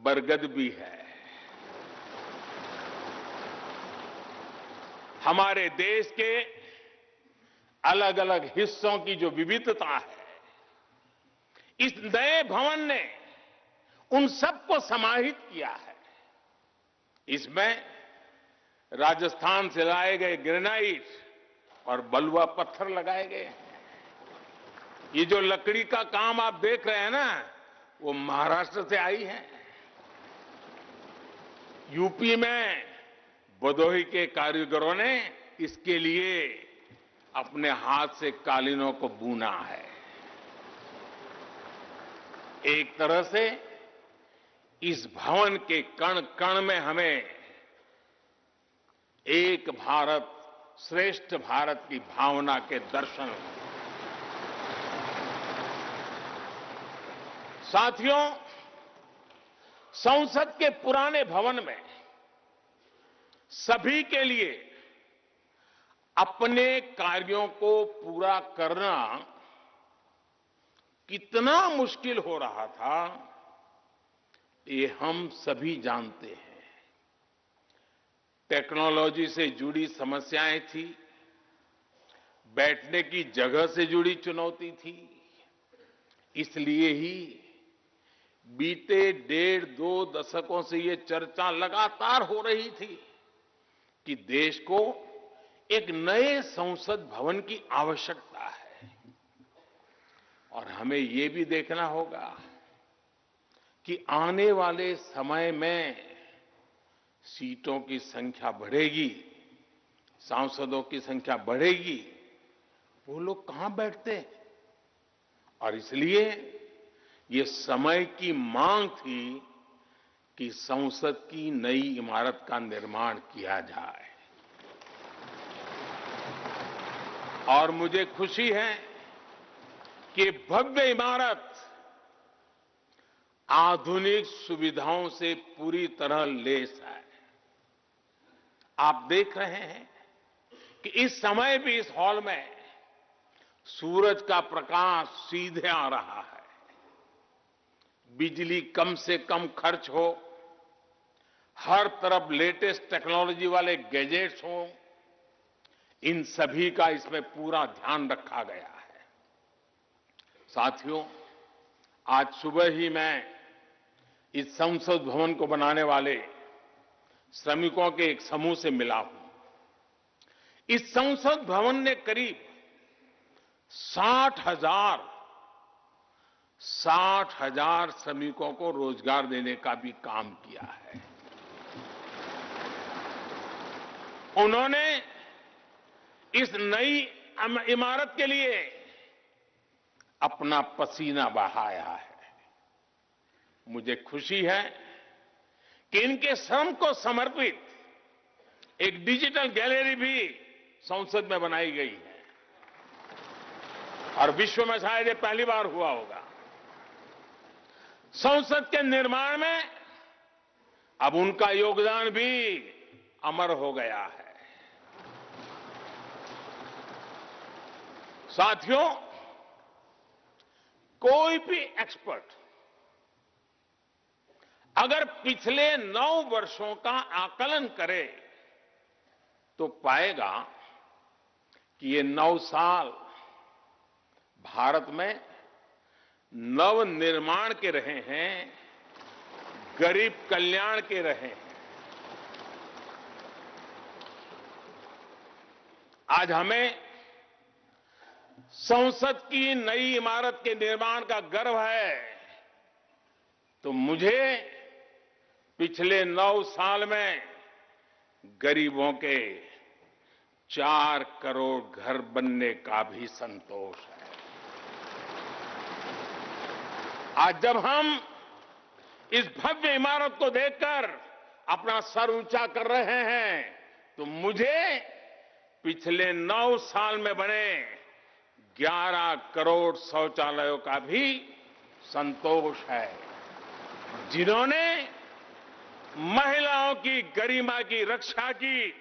बरगद भी है। हमारे देश के अलग अलग हिस्सों की जो विविधता है, इस नए भवन ने उन सबको समाहित किया है। इसमें राजस्थान से लाए गए ग्रेनाइट और बलुआ पत्थर लगाए गए हैं। ये जो लकड़ी का काम आप देख रहे हैं ना, वो महाराष्ट्र से आई है। यूपी में भदोही के कारीगरों ने इसके लिए अपने हाथ से कालीनों को बुना है। एक तरह से इस भवन के कण कण में हमें एक भारत श्रेष्ठ भारत की भावना के दर्शन। साथियों, संसद के पुराने भवन में सभी के लिए अपने कार्यों को पूरा करना कितना मुश्किल हो रहा था, ये हम सभी जानते हैं। टेक्नोलॉजी से जुड़ी समस्याएं थी, बैठने की जगह से जुड़ी चुनौती थी। इसलिए ही बीते 1.5-2 दशकों से ये चर्चा लगातार हो रही थी कि देश को एक नए संसद भवन की आवश्यकता है। और हमें ये भी देखना होगा कि आने वाले समय में सीटों की संख्या बढ़ेगी, सांसदों की संख्या बढ़ेगी, वो लोग कहां बैठते हैं? और इसलिए ये समय की मांग थी कि संसद की नई इमारत का निर्माण किया जाए। और मुझे खुशी है कि भव्य इमारत आधुनिक सुविधाओं से पूरी तरह लैस है। आप देख रहे हैं कि इस समय भी इस हॉल में सूरज का प्रकाश सीधे आ रहा है। बिजली कम से कम खर्च हो, हर तरफ लेटेस्ट टेक्नोलॉजी वाले गैजेट्स हों, इन सभी का इसमें पूरा ध्यान रखा गया है। साथियों, आज सुबह ही मैं इस संसद भवन को बनाने वाले श्रमिकों के एक समूह से मिला हूं। इस संसद भवन ने करीब 60,000 श्रमिकों को रोजगार देने का भी काम किया है। उन्होंने इस नई इमारत के लिए अपना पसीना बहाया है। मुझे खुशी है कि इनके श्रम को समर्पित एक डिजिटल गैलरी भी संसद में बनाई गई है और विश्व में शायद ये पहली बार हुआ होगा। संसद के निर्माण में अब उनका योगदान भी अमर हो गया है। साथियों, कोई भी एक्सपर्ट अगर पिछले 9 वर्षों का आकलन करे तो पाएगा कि ये 9 साल भारत में नव निर्माण के रहे हैं, गरीब कल्याण के रहे हैं। आज हमें संसद की नई इमारत के निर्माण का गर्व है, तो मुझे पिछले 9 साल में गरीबों के 4 करोड़ घर बनने का भी संतोष है। आज जब हम इस भव्य इमारत को देखकर अपना सर ऊंचा कर रहे हैं, तो मुझे पिछले 9 साल में बने 11 करोड़ शौचालयों का भी संतोष है, जिन्होंने महिलाओं की गरिमा की रक्षा की,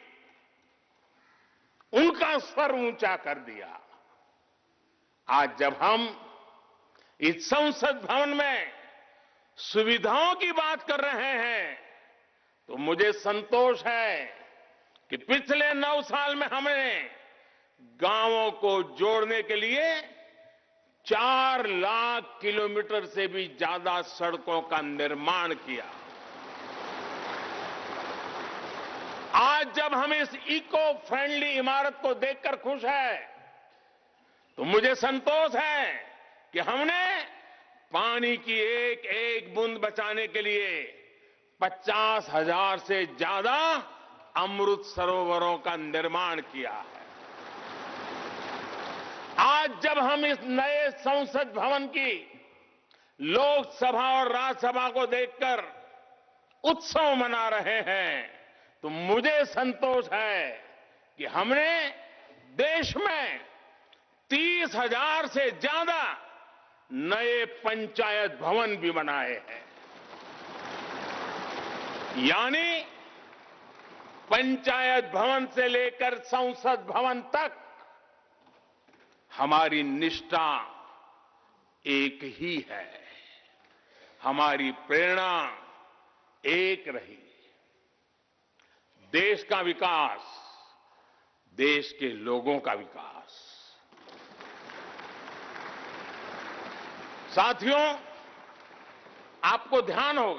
उनका स्वर ऊंचा कर दिया। आज जब हम इस संसद भवन में सुविधाओं की बात कर रहे हैं, तो मुझे संतोष है कि पिछले 9 साल में हमने गांवों को जोड़ने के लिए 4 लाख किलोमीटर से भी ज्यादा सड़कों का निर्माण किया। आज जब हम इस इको फ्रेंडली इमारत को देखकर खुश हैं, तो मुझे संतोष है कि हमने पानी की एक एक बूंद बचाने के लिए 50,000 से ज्यादा अमृत सरोवरों का निर्माण किया है। आज जब हम इस नए संसद भवन की लोकसभा और राज्यसभा को देखकर उत्सव मना रहे हैं, तो मुझे संतोष है कि हमने देश में 30,000 से ज्यादा नए पंचायत भवन भी बनाए हैं। यानी पंचायत भवन से लेकर संसद भवन तक हमारी निष्ठा एक ही है, हमारी प्रेरणा एक रही। देश का विकास, देश के लोगों का विकास। साथियों, आपको ध्यान होगा